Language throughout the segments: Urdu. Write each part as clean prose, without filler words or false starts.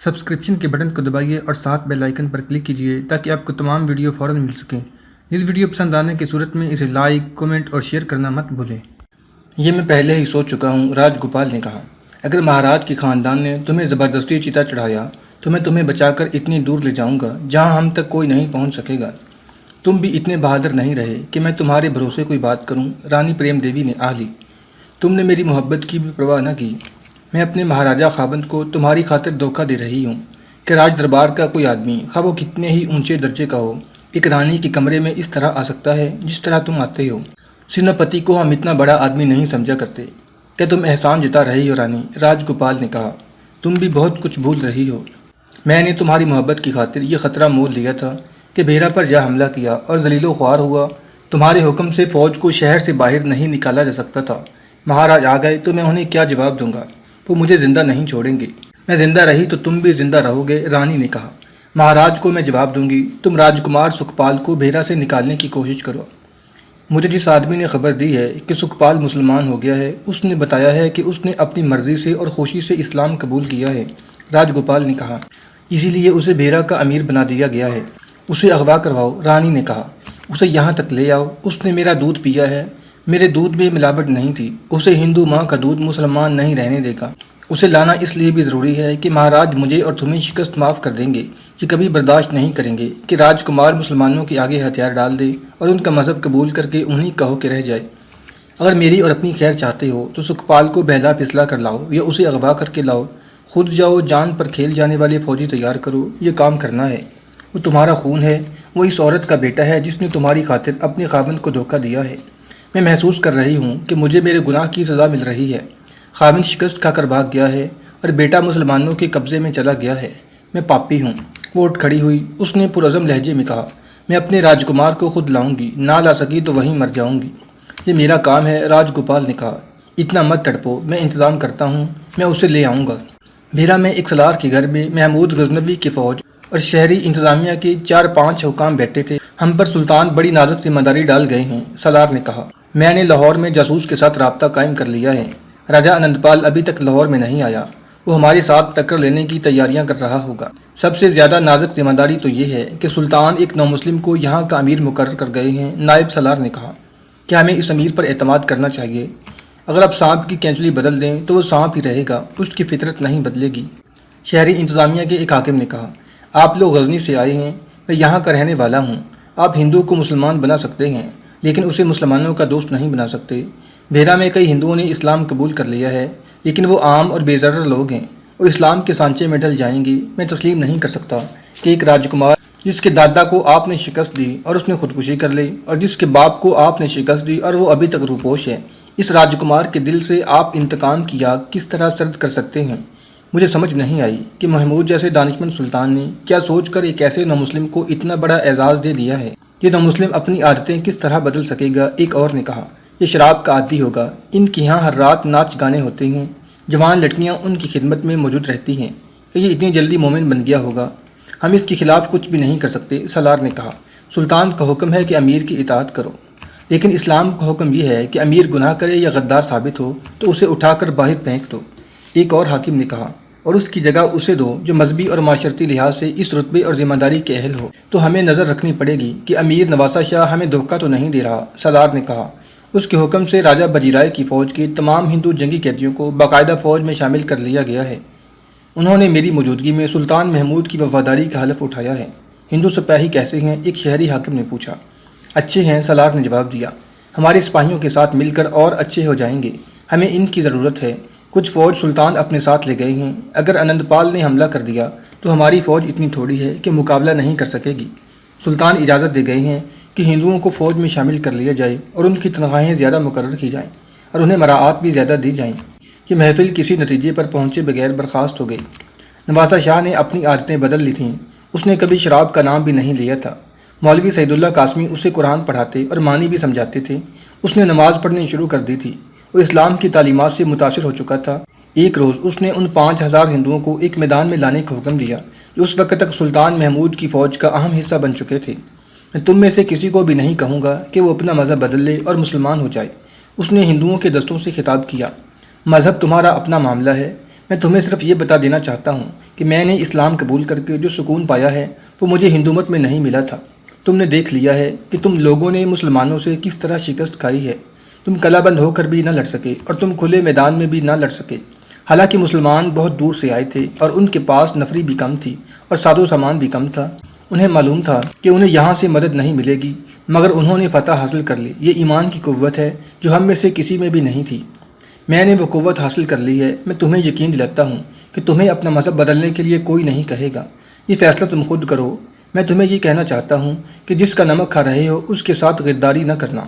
سبسکرپشن کے بٹن کو دبائیے اور ساتھ بیل آئیکن پر کلک کیجیے تاکہ آپ کو تمام ویڈیو فوراً مل سکیں۔ اس ویڈیو پسند آنے کی صورت میں اسے لائک، کمنٹ اور شیئر کرنا مت بھولیں۔ یہ میں پہلے ہی سوچ چکا ہوں، راج گوپال نے کہا۔ اگر مہاراج کے خاندان نے تمہیں زبردستی چتا چڑھایا تو میں تمہیں بچا کر اتنی دور لے جاؤں گا جہاں ہم تک کوئی نہیں پہنچ سکے گا۔ تم بھی اتنے بہادر نہیں رہے کہ میں تمہارے بھروسے کوئی بات کروں، رانی پریم دیوی نے آہ لی۔ تم نے میری محبت کی بھی پرواہ نہ کی۔ میں اپنے مہاراجہ خاوند کو تمہاری خاطر دھوکہ دے رہی ہوں کہ راج دربار کا کوئی آدمی، خواہ وہ کتنے ہی اونچے درجے کا ہو، ایک رانی کے کمرے میں اس طرح آ سکتا ہے جس طرح تم آتے ہو۔ سیناپتی کو ہم اتنا بڑا آدمی نہیں سمجھا کرتے۔ کیا تم احسان جتا رہی ہو رانی؟ راج گوپال نے کہا۔ تم بھی بہت کچھ بھول رہی ہو۔ میں نے تمہاری محبت کی خاطر یہ خطرہ مول لیا تھا کہ بیرا پر جا حملہ کیا اور ذلیل و خوار ہوا۔ تمہارے حکم سے فوج کو شہر سے باہر نہیں نکالا جا سکتا تھا۔ مہاراج آ گئے تو میں انہیں کیا جواب دوں گا؟ وہ مجھے زندہ نہیں چھوڑیں گے۔ میں زندہ رہی تو تم بھی زندہ رہو گے، رانی نے کہا۔ مہاراج کو میں جواب دوں گی، تم راجکمار سکھپال کو بیرا سے نکالنے کی کوشش کرو۔ مجھے جس آدمی نے خبر دی ہے کہ سکھپال مسلمان ہو گیا ہے، اس نے بتایا ہے کہ اس نے اپنی مرضی سے اور خوشی سے اسلام قبول کیا ہے، راج گوپال نے کہا۔ اسی لیے اسے بیرا کا امیر بنا دیا گیا ہے۔ اسے اغوا کرواؤ، رانی نے کہا۔ اسے یہاں تک لے آؤ۔ اس نے میرا دودھ پیا ہے، میرے دودھ میں ملاوٹ نہیں تھی۔ اسے ہندو ماں کا دودھ مسلمان نہیں رہنے دے گا۔ اسے لانا اس لیے بھی ضروری ہے کہ مہاراج مجھے اور تمہیں شکست معاف کر دیں گے۔ یہ کبھی برداشت نہیں کریں گے کہ راجکمار مسلمانوں کے آگے ہتھیار ڈال دے اور ان کا مذہب قبول کر کے انہیں کہو کہ رہ جائے۔ اگر میری اور اپنی خیر چاہتے ہو تو سکھپال کو بہلا پھسلا کر لاؤ یا اسے اغوا کر کے لاؤ۔ خود جاؤ، جان پر کھیل جانے والے فوجی تیار کرو، یہ کام کرنا ہے۔ وہ تمہارا خون ہے، وہ اس عورت کا بیٹا ہے جس نے تمہاری خاطر اپنے خاوند کو دھوکہ دیا ہے۔ میں محسوس کر رہی ہوں کہ مجھے میرے گناہ کی سزا مل رہی ہے۔ خاوند شکست کھا کر بھاگ گیا ہے اور بیٹا مسلمانوں کے قبضے میں چلا گیا ہے۔ میں پاپی ہوں۔ وہ اٹھ کھڑی ہوئی۔ اس نے پرعزم لہجے میں کہا، میں اپنے راجکمار کو خود لاؤں گی، نہ لا سکی تو وہیں مر جاؤں گی۔ یہ میرا کام ہے، راج گوپال نے کہا۔ اتنا مت تڑپو، میں انتظام کرتا ہوں، میں اسے لے آؤں گا۔ بیرا میں ایک سالار کے گھر میں محمود غزنوی کی فوج اور شہری انتظامیہ کے 4-5 حکام بیٹھے تھے۔ ہم پر سلطان بڑی نازک ذمہ داری ڈال گئے ہیں، سالار نے کہا۔ میں نے لاہور میں جاسوس کے ساتھ رابطہ قائم کر لیا ہے۔ راجہ آنند پال ابھی تک لاہور میں نہیں آیا۔ وہ ہمارے ساتھ ٹکر لینے کی تیاریاں کر رہا ہوگا۔ سب سے زیادہ نازک ذمہ داری تو یہ ہے کہ سلطان ایک نومسلم کو یہاں کا امیر مقرر کر گئے ہیں، نائب سالار نے کہا۔ کیا ہمیں اس امیر پر اعتماد کرنا چاہیے؟ اگر آپ سانپ کی کینچلی بدل دیں تو وہ سانپ ہی رہے گا، اس کی فطرت نہیں بدلے گی، شہری انتظامیہ کے ایک حاکم نے کہا۔ آپ لوگ غزنی سے آئے ہیں، میں یہاں کا رہنے والا ہوں۔ آپ ہندو کو مسلمان بنا سکتے ہیں لیکن اسے مسلمانوں کا دوست نہیں بنا سکتے۔ بیرا میں کئی ہندوؤں نے اسلام قبول کر لیا ہے لیکن وہ عام اور بے ضرر لوگ ہیں، وہ اسلام کے سانچے میں ڈل جائیں گے۔ میں تسلیم نہیں کر سکتا کہ ایک راجکمار جس کے دادا کو آپ نے شکست دی اور اس نے خودکشی کر لی، اور جس کے باپ کو آپ نے شکست دی اور وہ ابھی تک روپوش ہے، اس راجکمار کے دل سے آپ انتقام کی آگ کس طرح سرد کر سکتے ہیں؟ مجھے سمجھ نہیں آئی کہ محمود جیسے دانشمند سلطان نے کیا سوچ کر ایک ایسے نومسلم کو اتنا بڑا اعزاز دے دیا ہے۔ یہ نومسلم اپنی عادتیں کس طرح بدل سکے گا؟ ایک اور نے کہا۔ یہ شراب کا عادی ہوگا، ان کے یہاں ہر رات ناچ گانے ہوتے ہیں، جوان لڑکیاں ان کی خدمت میں موجود رہتی ہیں۔ کہ یہ اتنی جلدی مومن بن گیا ہوگا؟ ہم اس کے خلاف کچھ بھی نہیں کر سکتے، سالار نے کہا۔ سلطان کا حکم ہے کہ امیر کی اطاعت کرو، لیکن اسلام کا حکم یہ ہے کہ امیر گناہ کرے یا غدار ثابت ہو تو اسے اٹھا کر باہر پھینک دو، ایک اور حاکم نے کہا، اور اس کی جگہ اسے دو جو مذہبی اور معاشرتی لحاظ سے اس رتبے اور ذمہ داری کے اہل ہو۔ تو ہمیں نظر رکھنی پڑے گی کہ امیر نواسہ شاہ ہمیں دھوکہ تو نہیں دے رہا، سالار نے کہا۔ اس کے حکم سے راجہ بجیرائے کی فوج کے تمام ہندو جنگی قیدیوں کو باقاعدہ فوج میں شامل کر لیا گیا ہے۔ انہوں نے میری موجودگی میں سلطان محمود کی وفاداری کا حلف اٹھایا ہے۔ ہندو سپاہی کیسے ہیں؟ ایک شہری حاکم نے پوچھا۔ اچھے ہیں، سالار نے جواب دیا۔ ہمارے سپاہیوں کے ساتھ مل کر اور اچھے ہو جائیں گے، ہمیں ان کی ضرورت ہے۔ کچھ فوج سلطان اپنے ساتھ لے گئے ہیں۔ اگر آنند پال نے حملہ کر دیا تو ہماری فوج اتنی تھوڑی ہے کہ مقابلہ نہیں کر سکے گی۔ سلطان اجازت دے گئے ہیں کہ ہندوؤں کو فوج میں شامل کر لیا جائے اور ان کی تنخواہیں زیادہ مقرر کی جائیں اور انہیں مراعات بھی زیادہ دی جائیں۔ یہ محفل کسی نتیجے پر پہنچے بغیر برخاست ہو گئی۔ نواسہ شاہ نے اپنی عادتیں بدل لی تھیں۔ اس نے کبھی شراب کا نام بھی نہیں لیا تھا۔ مولوی سعید اللہ قاسمی اسے قرآن پڑھاتے اور معنی بھی سمجھاتے تھے۔ اس نے نماز پڑھنی شروع کر دی تھی۔ وہ اسلام کی تعلیمات سے متاثر ہو چکا تھا۔ ایک روز اس نے ان 5000 ہندوؤں کو ایک میدان میں لانے کا حکم دیا جو اس وقت تک سلطان محمود کی فوج کا اہم حصہ بن چکے تھے۔ میں تم میں سے کسی کو بھی نہیں کہوں گا کہ وہ اپنا مذہب بدل لے اور مسلمان ہو جائے۔ اس نے ہندوؤں کے دستوں سے خطاب کیا۔ مذہب تمہارا اپنا معاملہ ہے، میں تمہیں صرف یہ بتا دینا چاہتا ہوں کہ میں نے اسلام قبول کر کے جو سکون پایا ہے وہ مجھے ہندو مت میں نہیں ملا تھا۔ تم نے دیکھ لیا ہے کہ تم لوگوں نے مسلمانوں سے کس طرح شکست کھائی ہے۔ تم کلا بند ہو کر بھی نہ لڑ سکے اور تم کھلے میدان میں بھی نہ لڑ سکے، حالانکہ مسلمان بہت دور سے آئے تھے اور ان کے پاس نفری بھی کم تھی اور ساز و سامان بھی کم تھا۔ انہیں معلوم تھا کہ انہیں یہاں سے مدد نہیں ملے گی، مگر انہوں نے فتح حاصل کر لی۔ یہ ایمان کی قوت ہے جو ہم میں سے کسی میں بھی نہیں تھی۔ میں نے وہ قوت حاصل کر لی ہے۔ میں تمہیں یقین دلاتا ہوں کہ تمہیں اپنا مذہب بدلنے کے لیے کوئی نہیں کہے گا، یہ فیصلہ تم خود کرو۔ میں تمہیں یہ کہنا چاہتا ہوں کہ جس کا نمک کھا رہے ہو اس کے ساتھ غداری نہ کرنا۔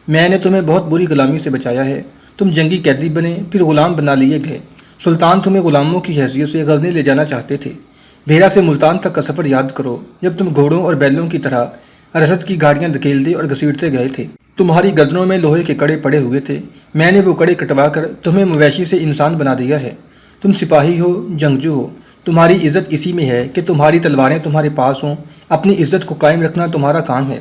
میں نے تمہیں بہت بری غلامی سے بچایا ہے۔ تم جنگی قیدی بنے، پھر غلام بنا لیے گئے۔ سلطان تمہیں غلاموں کی حیثیت سے غزنی لے جانا چاہتے تھے۔ بھیرا سے ملتان تک کا سفر یاد کرو، جب تم گھوڑوں اور بیلوں کی طرح رسد کی گاڑیاں دھکیلتے اور گھسیٹتے گئے تھے۔ تمہاری گردنوں میں لوہے کے کڑے پڑے ہوئے تھے۔ میں نے وہ کڑے کٹوا کر تمہیں مویشی سے انسان بنا دیا ہے۔ تم سپاہی ہو، جنگجو ہو، تمہاری عزت اسی میں ہے کہ تمہاری تلواریں تمہارے پاس ہوں۔ اپنی عزت کو قائم رکھنا تمہارا کام ہے۔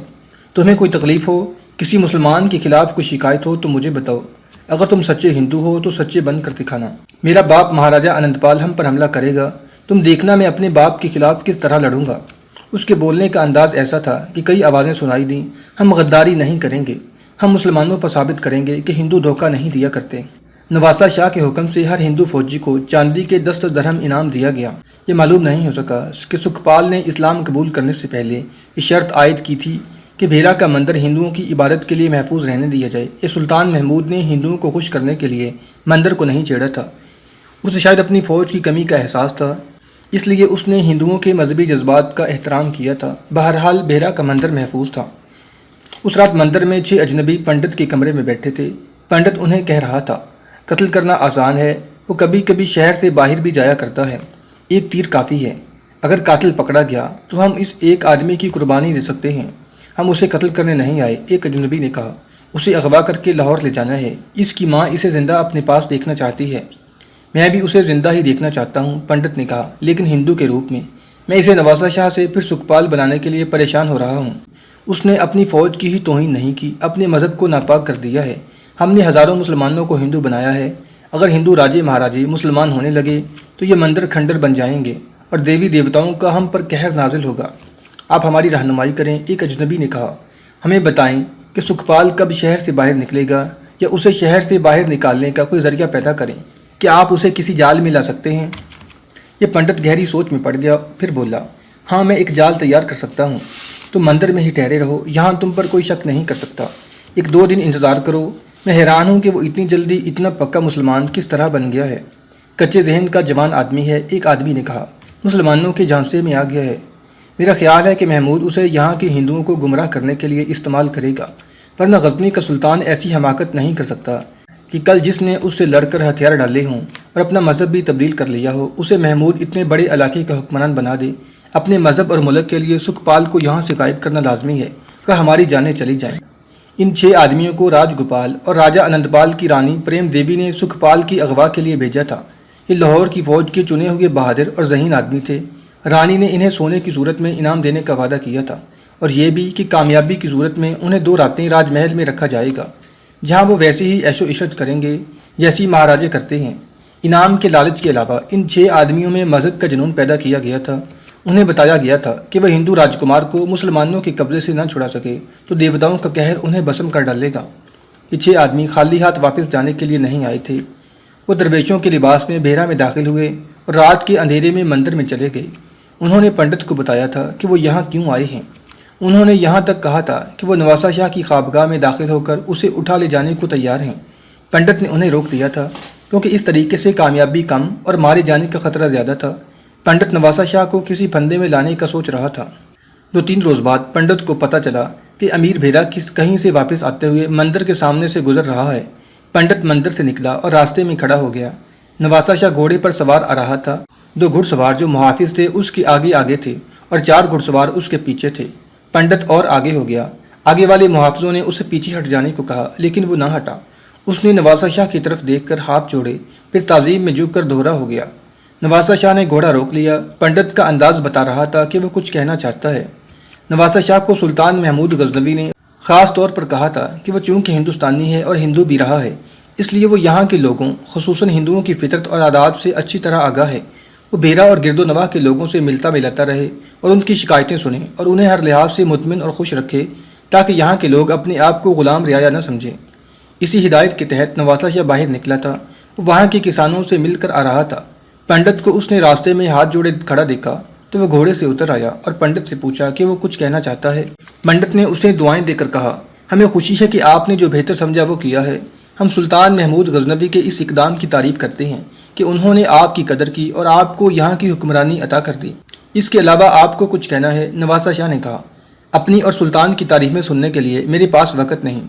تمہیں کوئی تکلیف ہو، کسی مسلمان کے خلاف کوئی شکایت ہو تو مجھے بتاؤ۔ اگر تم سچے ہندو ہو تو سچے بن کر دکھانا۔ میرا باپ مہاراجہ انند پال ہم پر حملہ کرے گا، تم دیکھنا میں اپنے باپ کے خلاف کس طرح لڑوں گا۔ اس کے بولنے کا انداز ایسا تھا کہ کئی آوازیں سنائی دیں۔ ہم غداری نہیں کریں گے، ہم مسلمانوں پر ثابت کریں گے کہ ہندو دھوکہ نہیں دیا کرتے۔ نواسا شاہ کے حکم سے ہر ہندو فوجی کو چاندی کے 10 درہم انعام دیا گیا۔ یہ معلوم نہیں ہو سکا کہ سکھپال نے اسلام قبول کرنے سے پہلے یہ شرط عائد کی تھی کہ بھیرا کا مندر ہندوؤں کی عبادت کے لیے محفوظ رہنے دیا جائے۔ یہ سلطان محمود نے ہندوؤں کو خوش کرنے کے لیے مندر کو نہیں چھیڑا تھا۔ اسے شاید اپنی فوج کی کمی کا احساس تھا، اس لیے اس نے ہندوؤں کے مذہبی جذبات کا احترام کیا تھا۔ بہرحال بھیرا کا مندر محفوظ تھا۔ اس رات مندر میں 6 اجنبی پنڈت کے کمرے میں بیٹھے تھے۔ پنڈت انہیں کہہ رہا تھا، قتل کرنا آسان ہے، وہ کبھی کبھی شہر سے باہر بھی جایا کرتا ہے۔ ایک تیر کافی ہے۔ اگر قاتل پکڑا گیا تو ہم اس ایک آدمی کی قربانی دے سکتے ہیں۔ ہم اسے قتل کرنے نہیں آئے، ایک اجنبی نے کہا۔ اسے اغوا کر کے لاہور لے جانا ہے۔ اس کی ماں اسے زندہ اپنے پاس دیکھنا چاہتی ہے۔ میں بھی اسے زندہ ہی دیکھنا چاہتا ہوں، پنڈت نے کہا، لیکن ہندو کے روپ میں۔ میں اسے نواسا شاہ سے پھر سکھپال بنانے کے لیے پریشان ہو رہا ہوں۔ اس نے اپنی فوج کی ہی توہین نہیں کی، اپنے مذہب کو ناپاک کر دیا ہے۔ ہم نے ہزاروں مسلمانوں کو ہندو بنایا ہے۔ اگر ہندو راجے مہاراجے مسلمان ہونے لگے تو یہ مندر کھنڈر بن جائیں گے اور دیوی دیوتاؤں کا ہم پر قہر نازل ہوگا۔ آپ ہماری رہنمائی کریں، ایک اجنبی نے کہا۔ ہمیں بتائیں کہ سکھپال کب شہر سے باہر نکلے گا، یا اسے شہر سے باہر نکالنے کا کوئی ذریعہ پیدا کریں۔ کیا آپ اسے کسی جال میں لا سکتے ہیں؟ یہ پنڈت گہری سوچ میں پڑ گیا، پھر بولا، ہاں میں ایک جال تیار کر سکتا ہوں۔ تم مندر میں ہی ٹھہرے رہو، یہاں تم پر کوئی شک نہیں کر سکتا۔ 1-2 دن انتظار کرو۔ میں حیران ہوں کہ وہ اتنی جلدی اتنا پکا مسلمان کس طرح بن گیا ہے۔ کچے ذہن کا جوان آدمی ہے، ایک آدمی نے کہا۔ مسلمانوں کے جھانسے میں آ گیا ہے۔ میرا خیال ہے کہ محمود اسے یہاں کے ہندوؤں کو گمراہ کرنے کے لیے استعمال کرے گا، ورنہ غزنی کا سلطان ایسی حماقت نہیں کر سکتا کہ کل جس نے اس سے لڑ کر ہتھیار ڈالے ہوں اور اپنا مذہب بھی تبدیل کر لیا ہو، اسے محمود اتنے بڑے علاقے کا حکمران بنا دے۔ اپنے مذہب اور ملک کے لیے سکھپال کو یہاں سے غائب کرنا لازمی ہے، کہ ہماری جانیں چلی جائیں۔ ان 6 آدمیوں کو راج گوپال اور راجہ انند پال کی رانی پریم دیوی نے سکھپال کی اغوا کے لیے بھیجا تھا۔ یہ لاہور کی فوج کے چنے ہوئے بہادر اور ذہین آدمی تھے۔ رانی نے انہیں سونے کی صورت میں انعام دینے کا وعدہ کیا تھا، اور یہ بھی کہ کامیابی کی صورت میں انہیں 2 راتیں راج محل میں رکھا جائے گا، جہاں وہ ویسے ہی عیش و عشرت کریں گے جیسی مہاراجے کرتے ہیں۔ انعام کے لالچ کے علاوہ ان 6 آدمیوں میں مذہب کا جنون پیدا کیا گیا تھا۔ انہیں بتایا گیا تھا کہ وہ ہندو راجکمار کو مسلمانوں کے قبضے سے نہ چھڑا سکے تو دیوتاؤں کا قہر انہیں بھسم کر ڈالے گا۔ یہ 6 آدمی خالی ہاتھ واپس جانے کے لیے نہیں آئے تھے۔ وہ درویشوں کے لباس میں بھیرا میں داخل ہوئے اور رات کے اندھیرے میں مندر میں چلے گئے۔ انہوں نے پنڈت کو بتایا تھا کہ وہ یہاں کیوں آئے ہیں۔ انہوں نے یہاں تک کہا تھا کہ وہ نواسا شاہ کی خوابگاہ میں داخل ہو کر اسے اٹھا لے جانے کو تیار ہیں۔ پنڈت نے انہیں روک دیا تھا، کیونکہ اس طریقے سے کامیابی کم اور مارے جانے کا خطرہ زیادہ تھا۔ پنڈت نواسا شاہ کو کسی پھندے میں لانے کا سوچ رہا تھا۔ 2-3 روز بعد پنڈت کو پتہ چلا کہ امیر بھیرا کہیں سے واپس آتے ہوئے مندر کے سامنے سے گزر رہا ہے۔ پنڈت مندر سے نکلا اور راستے میں کھڑا ہو گیا۔ نواسا شاہ گھوڑے پر سوار آ رہا تھا۔ 2 گھڑ سوار جو محافظ تھے اس کے آگے آگے تھے اور 4 گھڑ سوار اس کے پیچھے تھے۔ پنڈت اور آگے ہو گیا۔ آگے والے محافظوں نے اسے پیچھے ہٹ جانے کو کہا، لیکن وہ نہ ہٹا۔ اس نے نواسا شاہ کی طرف دیکھ کر ہاتھ جوڑے، پھر تعظیم میں جھک کر دوہرا ہو گیا۔ نواسا شاہ نے گھوڑا روک لیا۔ پنڈت کا انداز بتا رہا تھا کہ وہ کچھ کہنا چاہتا ہے۔ نواسا شاہ کو سلطان محمود غزنوی نے خاص طور پر کہا تھا کہ وہ چونکہ ہندوستانی ہے اور ہندو بھی رہا ہے، اس لیے وہ یہاں کے لوگوں خصوصاً ہندوؤں کی فطرت اور عادات سے اچھی طرح آگاہ ہے۔ وہ بیرا اور گرد و نواح کے لوگوں سے ملتا ملاتا رہے اور ان کی شکایتیں سنے اور انہیں ہر لحاظ سے مطمئن اور خوش رکھے تاکہ یہاں کے لوگ اپنے آپ کو غلام رعایا نہ سمجھیں۔ اسی ہدایت کے تحت نواسہ شاہ باہر نکلا تھا۔ وہ وہاں کے کسانوں سے مل کر آ رہا تھا۔ پنڈت کو اس نے راستے میں ہاتھ جوڑے کھڑا دیکھا تو وہ گھوڑے سے اتر آیا اور پنڈت سے پوچھا کہ وہ کچھ کہنا چاہتا ہے۔ پنڈت نے اسے دعائیں دے کر کہا، ہمیں خوشی ہے کہ آپ نے جو بہتر سمجھا وہ کیا ہے۔ ہم سلطان محمود غزنوی کے اس اقدام کی تعریف کرتے ہیں کہ انہوں نے آپ کی قدر کی اور آپ کو یہاں کی حکمرانی عطا کر دی۔ اس کے علاوہ آپ کو کچھ کہنا ہے؟ نواسہ شاہ نے کہا، اپنی اور سلطان کی تعریفیں سننے کے لیے میرے پاس وقت نہیں۔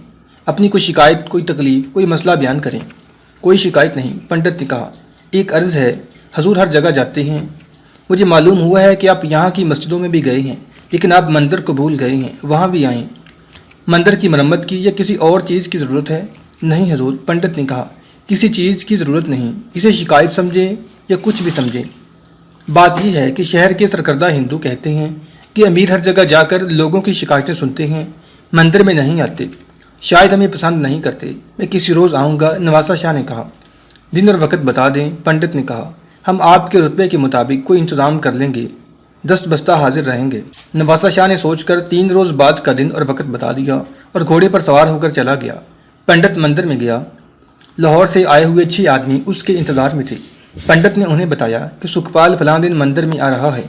اپنی کوئی شکایت، کوئی تکلیف، کوئی مسئلہ بیان کریں۔ کوئی شکایت نہیں، پنڈت نے کہا، ایک عرض ہے، حضور ہر جگہ جاتے ہیں، مجھے معلوم ہوا ہے کہ آپ یہاں کی مسجدوں میں بھی گئے ہیں، لیکن آپ مندر کو بھول گئے ہیں، وہاں بھی آئیں۔ مندر کی مرمت کی یا کسی اور چیز کی ضرورت ہے؟ نہیں حضور، پنڈت نے کہا، کسی چیز کی ضرورت نہیں، اسے شکایت سمجھیں یا کچھ بھی سمجھیں۔ بات یہ ہے کہ شہر کے سرکردہ ہندو کہتے ہیں کہ امیر ہر جگہ جا کر لوگوں کی شکایتیں سنتے ہیں، مندر میں نہیں آتے، شاید ہمیں پسند نہیں کرتے۔ میں کسی روز آؤں گا، نواسہ شاہ نے کہا۔ دن اور وقت بتا دیں، پنڈت نے کہا، ہم آپ کے رتبے کے مطابق کوئی انتظام کر لیں گے، دست بستہ حاضر رہیں گے۔ نواسہ شاہ نے سوچ کر 3 روز بعد کا دن اور وقت بتا دیا اور گھوڑے پر سوار ہو کر چلا گیا۔ پنڈت مندر میں گیا۔ لاہور سے آئے ہوئے 6 آدمی اس کے انتظار میں تھے۔ پنڈت نے انہیں بتایا کہ سکھپال فلاں دن مندر میں آ رہا ہے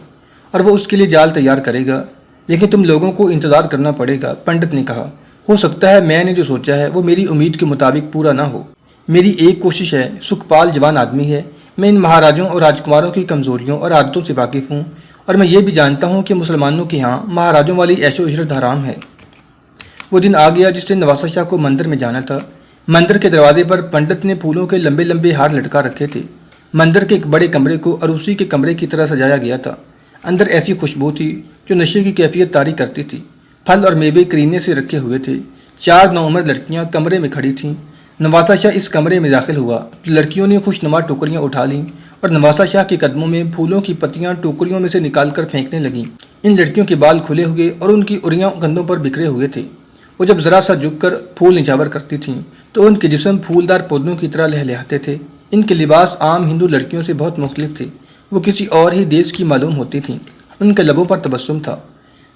اور وہ اس کے لیے جال تیار کرے گا، لیکن تم لوگوں کو انتظار کرنا پڑے گا۔ پنڈت نے کہا، ہو سکتا ہے میں نے جو سوچا ہے وہ میری امید کے مطابق پورا نہ ہو۔ میری ایک کوشش ہے، سکھپال جوان آدمی ہے، میں ان مہاراجوں اور راجکماروں کی کمزوریوں اور عادتوں سے واقف ہوں، اور میں یہ بھی جانتا ہوں کہ مسلمانوں کے ہاں مہاراجوں والی عیش و عشرت حرام ہے۔ وہ دن آ گیا جس سے نواسہ شاہ کو مندر میں جانا تھا۔ مندر کے دروازے پر پنڈت نے پھولوں کے لمبے لمبے ہار لٹکا رکھے تھے۔ مندر کے ایک بڑے کمرے کو عروسی کے کمرے کی طرح سجایا گیا تھا۔ اندر ایسی خوشبو تھی جو نشے کی کیفیت طاری کرتی تھی۔ پھل اور میوے کرینے سے رکھے ہوئے تھے۔ 4 نوعمر لڑکیاں کمرے میں کھڑی تھیں۔ نواسہ شاہ اس کمرے میں داخل ہوا تو لڑکیوں نے خوشنما ٹوکریاں اٹھا لیں اور نواسہ شاہ کے قدموں میں پھولوں کی پتیاں ٹوکریوں میں سے نکال کر پھینکنے لگیں۔ ان لڑکیوں کے بال کھلے ہوئے اور ان کی اریاں کندھوں پر بکھرے ہوئے تھے۔ وہ جب ذرا سا جھک کر پھول نچھاور کرتی تھیں تو ان کے جسم پھولدار پودوں کی طرح لہلہاتے تھے۔ ان کے لباس عام ہندو لڑکیوں سے بہت مختلف تھے۔ وہ کسی اور ہی دیش کی معلوم ہوتی تھیں۔ ان کے لبوں پر تبسم تھا۔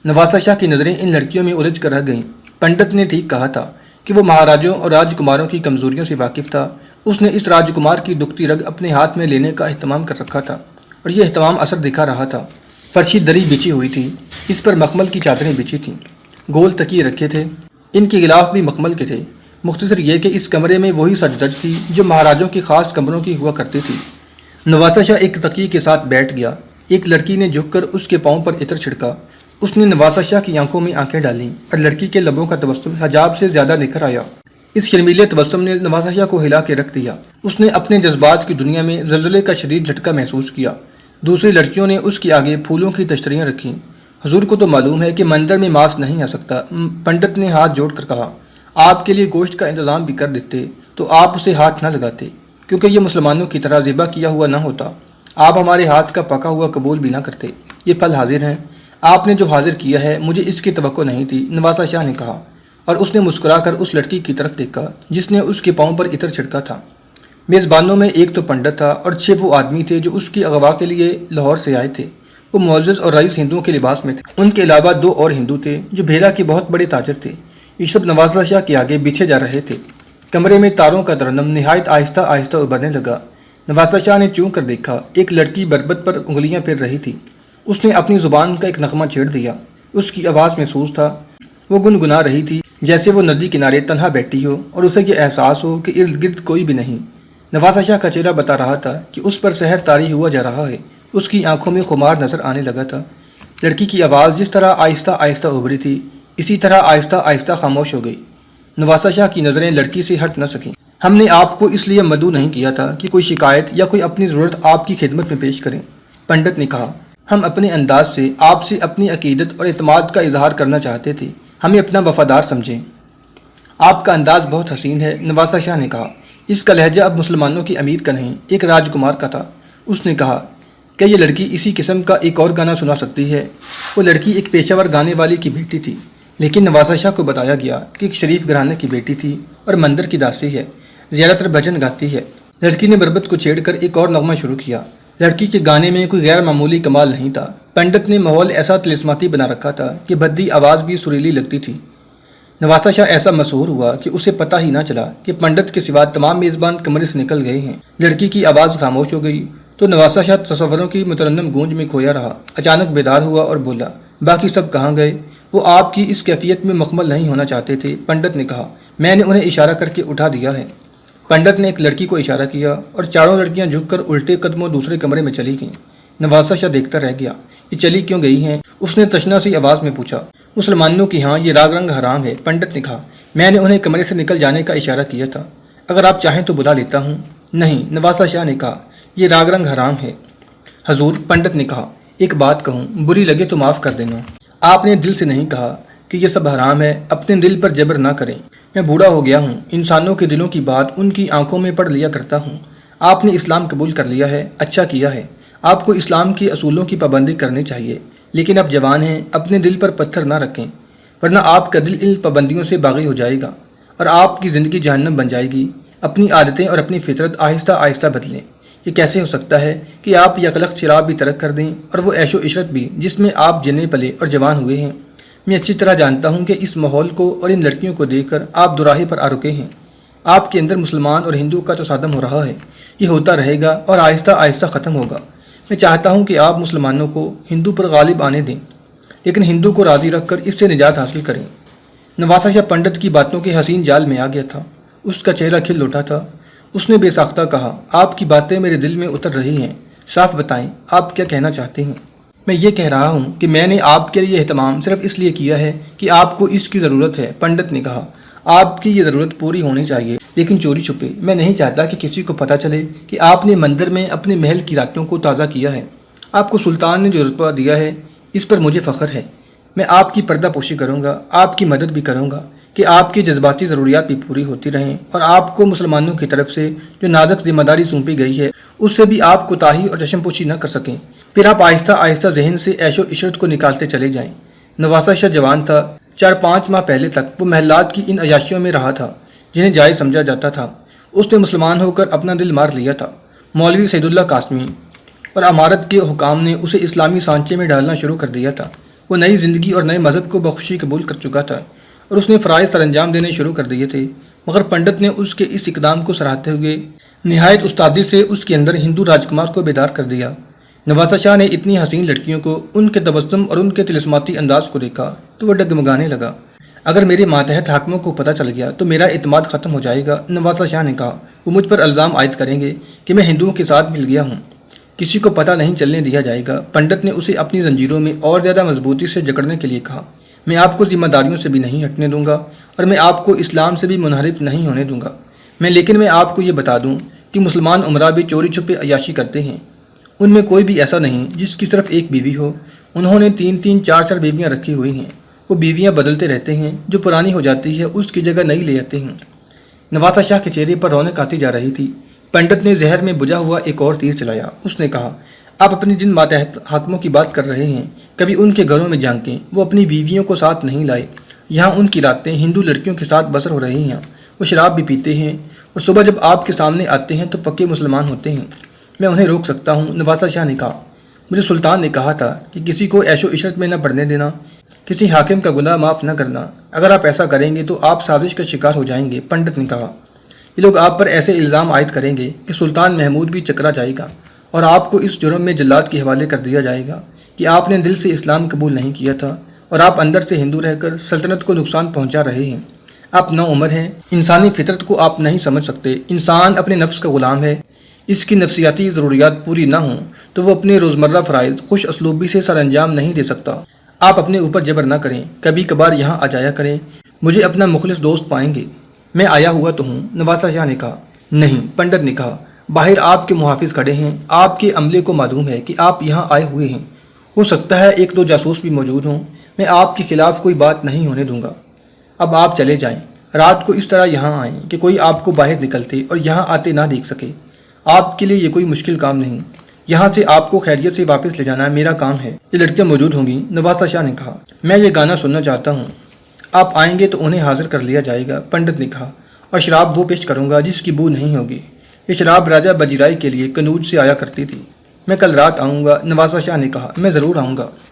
نواسہ شاہ کی نظریں ان لڑکیوں میں الجھ کر رہ گئیں۔ پنڈت نے ٹھیک کہا تھا کہ وہ مہاراجوں اور راجکماروں کی کمزوریوں سے واقف تھا۔ اس نے اس راجکمار کی دکھتی رگ اپنے ہاتھ میں لینے کا اہتمام کر رکھا تھا اور یہ اہتمام اثر دکھا رہا تھا۔ فرشی دری بچھی ہوئی تھی، اس پر مخمل کی چادریں بچھی تھیں، گول تکیے رکھے تھے، ان کے غلاف بھی مخمل کے تھے۔ مختصر یہ کہ اس کمرے میں وہی سج دھج تھی جو مہاراجوں کی خاص کمروں کی ہوا کرتی تھی۔ نواسہ شاہ ایک تکیے کے ساتھ بیٹھ گیا۔ ایک لڑکی نے جھک کر اس کے پاؤں پر عطر چھڑکا۔ اس نے نواسہ شاہ کی آنکھوں میں آنکھیں ڈالیں اور لڑکی کے لبوں کا تبسم حجاب سے زیادہ نکھر آیا۔ اس شرمیلے تبسم نے نواسہ شاہ کو ہلا کے رکھ دیا۔ اس نے اپنے جذبات کی دنیا میں زلزلے کا شدید جھٹکا محسوس کیا۔ دوسری لڑکیوں نے اس کے آگے پھولوں کی تشتریاں رکھیں۔ حضور کو تو معلوم ہے کہ مندر میں ماس نہیں آ سکتا۔ پنڈت نے ہاتھ جوڑ کر کہا، آپ کے لیے گوشت کا انتظام بھی کر دیتے تو آپ اسے ہاتھ نہ لگاتے، کیونکہ یہ مسلمانوں کی طرح ذبح کیا ہوا نہ ہوتا۔ آپ ہمارے ہاتھ کا پکا ہوا قبول بھی نہ کرتے۔ یہ پھل حاضر ہیں، آپ نے جو حاضر کیا ہے، مجھے اس کی توقع نہیں تھی، نواسہ شاہ نے کہا، اور اس نے مسکرا کر اس لڑکی کی طرف دیکھا جس نے اس کے پاؤں پر عطر چھڑکا تھا۔ میزبانوں میں ایک تو پنڈت تھا اور 6 وہ آدمی تھے جو اس کی اغوا کے لیے لاہور سے آئے تھے۔ وہ معزز اور رئیس ہندوؤں کے لباس میں تھے۔ ان کے علاوہ 2 اور ہندو تھے جو بھیرا کے بہت بڑے تاجر تھے۔ یہ سب نواسہ شاہ کے آگے بچھے جا رہے تھے۔ کمرے میں تاروں کا ترنم نہایت آہستہ آہستہ ابھرنے لگا۔ نواسہ شاہ نے چون کر دیکھا، ایک لڑکی بربت پر انگلیاں پھیر رہی تھی۔ اس نے اپنی زبان کا ایک نغمہ چھیڑ دیا۔ اس کی آواز محسوس تھا، وہ گنگنا رہی تھی جیسے وہ ندی کنارے تنہا بیٹھی ہو اور اسے یہ احساس ہو کہ ارد گرد کوئی بھی نہیں۔ نواسہ شاہ کا چہرہ بتا رہا تھا کہ اس پر سحر طاری ہوا جا رہا ہے۔ اس کی آنکھوں میں خمار نظر آنے لگا تھا۔ لڑکی کی آواز جس طرح آہستہ آہستہ ابھری تھی، اسی طرح آہستہ آہستہ خاموش ہو گئی۔ نواسہ شاہ کی نظریں لڑکی سے ہٹ نہ سکیں۔ ہم نے آپ کو اس لیے مدعو نہیں کیا تھا کہ کوئی شکایت یا کوئی اپنی ضرورت آپ کی خدمت میں پیش کریں، پنڈت نے کہا۔ ہم اپنے انداز سے آپ سے اپنی عقیدت اور اعتماد کا اظہار کرنا چاہتے تھے، ہمیں اپنا وفادار سمجھیں۔ آپ کا انداز بہت حسین ہے، نواسہ شاہ نے کہا۔ اس کا لہجہ اب مسلمانوں کے امیر کا نہیں، ایک راجکمار کا تھا۔ اس نے کہا، کیا یہ لڑکی اسی قسم کا ایک اور گانا سنا سکتی ہے؟ وہ لڑکی ایک پیشہ ور گانے والی کی بیٹی تھی، لیکن نواسہ شاہ کو بتایا گیا کہ ایک شریف گھرانے کی بیٹی تھی اور مندر کی داسی ہے، زیادہ تر بھجن گاتی ہے۔ لڑکی نے بربت کو چھیڑ کر ایک اور نغمہ شروع کیا۔ لڑکی کے گانے میں کوئی غیر معمولی کمال نہیں تھا۔ پنڈت نے ماحول ایسا طلسماتی بنا رکھا تھا کہ بھدی آواز بھی سریلی لگتی تھی۔ نواسہ شاہ ایسا مشہور ہوا کہ اسے پتہ ہی نہ چلا کہ پنڈت کے سوا تمام میزبان کمرے سے نکل گئے ہیں۔ لڑکی کی آواز خاموش ہو گئی تو نواسہ شاہ تصوروں کی مترنم گونج میں کھویا رہا۔ اچانک بیدار ہوا اور بولا، باقی سب کہاں گئے؟ وہ آپ کی اس کیفیت میں مکمل نہیں ہونا چاہتے تھے۔ پنڈت نے کہا، میں نے انہیں اشارہ کر کے اٹھا دیا ہے۔ پنڈت نے ایک لڑکی کو اشارہ کیا اور چاروں لڑکیاں جھک کر الٹے قدموں دوسرے کمرے میں چلی گئیں۔ نواسہ شاہ دیکھتا رہ گیا، یہ چلی کیوں گئی ہیں؟ اس نے تشنا سی آواز میں پوچھا۔ مسلمانوں کی ہاں یہ راگ رنگ حرام ہے، پنڈت نے کہا۔ میں نے انہیں کمرے سے نکل جانے کا اشارہ کیا تھا، اگر آپ چاہیں تو بلا لیتا ہوں۔ نہیں، نواسہ شاہ نے کہا، یہ راگ رنگ حرام ہے۔ حضور، پنڈت نے کہا، ایک بات کہوں، بری لگے تو معاف کر دینا۔ آپ نے دل سے نہیں کہا کہ یہ سب حرام ہے، اپنے دل پر جبر نہ کریں۔ میں بوڑھا ہو گیا ہوں، انسانوں کے دلوں کی بات ان کی آنکھوں میں پڑھ لیا کرتا ہوں۔ آپ نے اسلام قبول کر لیا ہے، اچھا کیا ہے۔ آپ کو اسلام کے اصولوں کی پابندی کرنی چاہیے، لیکن اب جوان ہیں، اپنے دل پر پتھر نہ رکھیں، ورنہ آپ کا دل ان پابندیوں سے باغی ہو جائے گا اور آپ کی زندگی جہنم بن جائے گی۔ اپنی عادتیں اور اپنی فطرت آہستہ آہستہ بدلیں۔ یہ کیسے ہو سکتا ہے کہ آپ یکلخت شراب بھی ترک کر دیں اور وہ عیش و عشرت بھی جس میں آپ جنے پلے اور جوان ہوئے ہیں؟ میں اچھی طرح جانتا ہوں کہ اس ماحول کو اور ان لڑکیوں کو دیکھ کر آپ دوراہے پر آ رکے ہیں۔ آپ کے اندر مسلمان اور ہندو کا تصادم ہو رہا ہے، یہ ہوتا رہے گا اور آہستہ آہستہ ختم ہوگا۔ میں چاہتا ہوں کہ آپ مسلمانوں کو ہندو پر غالب آنے دیں، لیکن ہندو کو راضی رکھ کر اس سے نجات حاصل کریں۔ نواسہ شاہ پنڈت کی باتوں کے حسین جال میں آ گیا تھا، اس کا چہرہ کھل اٹھا تھا۔ اس نے بے ساختہ کہا، آپ کی باتیں میرے دل میں اتر رہی ہیں، صاف بتائیں آپ کیا کہنا چاہتے ہیں؟ میں یہ کہہ رہا ہوں کہ میں نے آپ کے لیے اہتمام صرف اس لیے کیا ہے کہ آپ کو اس کی ضرورت ہے۔ پنڈت نے کہا، آپ کی یہ ضرورت پوری ہونی چاہیے، لیکن چوری چھپے۔ میں نہیں چاہتا کہ کسی کو پتہ چلے کہ آپ نے مندر میں اپنے محل کی راتوں کو تازہ کیا ہے۔ آپ کو سلطان نے جو رتبہ دیا ہے اس پر مجھے فخر ہے۔ میں آپ کی پردہ پوشی کروں گا، آپ کی مدد بھی کروں گا کہ آپ کی جذباتی ضروریات بھی پوری ہوتی رہیں، اور آپ کو مسلمانوں کی طرف سے جو نازک ذمہ داری سونپی گئی ہے اس سے بھی آپ کوتاہی اور چشم پوشی نہ کر سکیں۔ پھر آپ آہستہ آہستہ ذہن سے عیش و عشرت کو نکالتے چلے جائیں۔ نواسہ شاہ جوان تھا، 4-5 ماہ پہلے تک وہ محلات کی ان عیاشیوں میں رہا تھا جنہیں جائز سمجھا جاتا تھا۔ اس نے مسلمان ہو کر اپنا دل مار لیا تھا۔ مولوی سید اللہ قاسمی اور امارت کے حکام نے اسے اسلامی سانچے میں ڈالنا شروع کر دیا تھا۔ وہ نئی زندگی اور نئے مذہب کو بخوشی قبول کر چکا تھا اور اس نے فرائض سر انجام دینے شروع کر دیے تھے، مگر پنڈت نے اس کے اس اقدام کو سراہتے ہوئے نہایت استادی سے اس کے اندر ہندو راجکمار کو بیدار کر دیا۔ نواسہ شاہ نے اتنی حسین لڑکیوں کو، ان کے تبسم اور ان کے طلسماتی انداز کو دیکھا تو وہ ڈگمگانے لگا۔ اگر میرے ماتحت حاکموں کو پتہ چل گیا تو میرا اعتماد ختم ہو جائے گا، نواسہ شاہ نے کہا۔ وہ مجھ پر الزام عائد کریں گے کہ میں ہندوؤں کے ساتھ مل گیا ہوں، کسی کو پتہ نہیں چلنے دیا جائے گا۔ پنڈت نے اسے اپنی زنجیروں میں اور زیادہ مضبوطی سے جکڑنے کے لیے کہا، میں آپ کو ذمہ داریوں سے بھی نہیں ہٹنے دوں گا اور میں آپ کو اسلام سے بھی منحرف نہیں ہونے دوں گا۔ لیکن میں آپ کو یہ بتا دوں کہ مسلمان عمرہ بھی چوری چھپے عیاشی کرتے ہیں۔ ان میں کوئی بھی ایسا نہیں جس کی صرف ایک بیوی ہو، انہوں نے 3-3 4-4 بیویاں رکھی ہوئی ہیں۔ وہ بیویاں بدلتے رہتے ہیں، جو پرانی ہو جاتی ہے اس کی جگہ نئی لے آتے ہیں۔ نواسہ شاہ کے چہرے پر رونق آتی جا رہی تھی۔ پنڈت نے زہر میں بجھا ہوا ایک اور تیر چلایا۔ اس نے کہا، آپ اپنی جن ماتحت حاکموں کی بات کر رہے ہیں کبھی ان کے گھروں میں جھانکیں، وہ اپنی بیویوں کو ساتھ نہیں لائے۔ یہاں ان کی راتیں ہندو لڑکیوں کے ساتھ بسر ہو رہی ہیں، وہ شراب بھی پیتے ہیں اور صبح جب آپ کے سامنے آتے ہیں تو پکے مسلمان ہوتے ہیں۔ میں انہیں روک سکتا ہوں، نواسہ شاہ نے کہا۔ مجھے سلطان نے کہا تھا کہ کسی کو عیش و عشرت میں نہ پڑنے دینا، کسی حاکم کا گناہ معاف نہ کرنا۔ اگر آپ ایسا کریں گے تو آپ سازش کا شکار ہو جائیں گے، پنڈت نے کہا۔ یہ لوگ آپ پر ایسے الزام عائد کریں گے کہ سلطان محمود بھی چکرا جائے گا اور آپ کو اس جرم میں جلاد کے حوالے کر دیا جائے گا کہ آپ نے دل سے اسلام قبول نہیں کیا تھا اور آپ اندر سے ہندو رہ کر سلطنت کو نقصان پہنچا رہے ہیں۔ آپ نو عمر ہیں، انسانی فطرت کو آپ نہیں سمجھ سکتے۔ انسان اپنے نفس کا غلام ہے، اس کی نفسیاتی ضروریات پوری نہ ہوں تو وہ اپنے روزمرہ فرائض خوش اسلوبی سے سر انجام نہیں دے سکتا۔ آپ اپنے اوپر جبر نہ کریں، کبھی کبھار یہاں آ جایا کریں، مجھے اپنا مخلص دوست پائیں گے۔ میں آیا ہوا تو ہوں، نواسہ شاہ نے کہا۔ نہیں، پنڈت نے کہا، باہر آپ کے محافظ کھڑے ہیں، آپ کے عملے کو معلوم ہے کہ آپ یہاں آئے ہوئے ہیں۔ ہو سکتا ہے 1-2 جاسوس بھی موجود ہوں، میں آپ کے خلاف کوئی بات نہیں ہونے دوں گا۔ اب آپ چلے جائیں، رات کو اس طرح یہاں آئیں کہ کوئی آپ کو باہر نکلتے اور یہاں آتے نہ دیکھ سکے۔ آپ کے لیے یہ کوئی مشکل کام نہیں، یہاں سے آپ کو خیریت سے واپس لے جانا میرا کام ہے۔ یہ لڑکیاں موجود ہوں گی، نواسہ شاہ نے کہا۔ میں یہ گانا سننا چاہتا ہوں۔ آپ آئیں گے تو انہیں حاضر کر لیا جائے گا، پنڈت نے کہا، اور شراب وہ پیش کروں گا جس کی بو نہیں ہوگی۔ یہ شراب راجہ بجیرائی کے لیے کنوج سے آیا کرتی تھی۔ میں کل رات آؤں گا، نوازا شاہ نے کہا۔ میں ضرور آؤں گا۔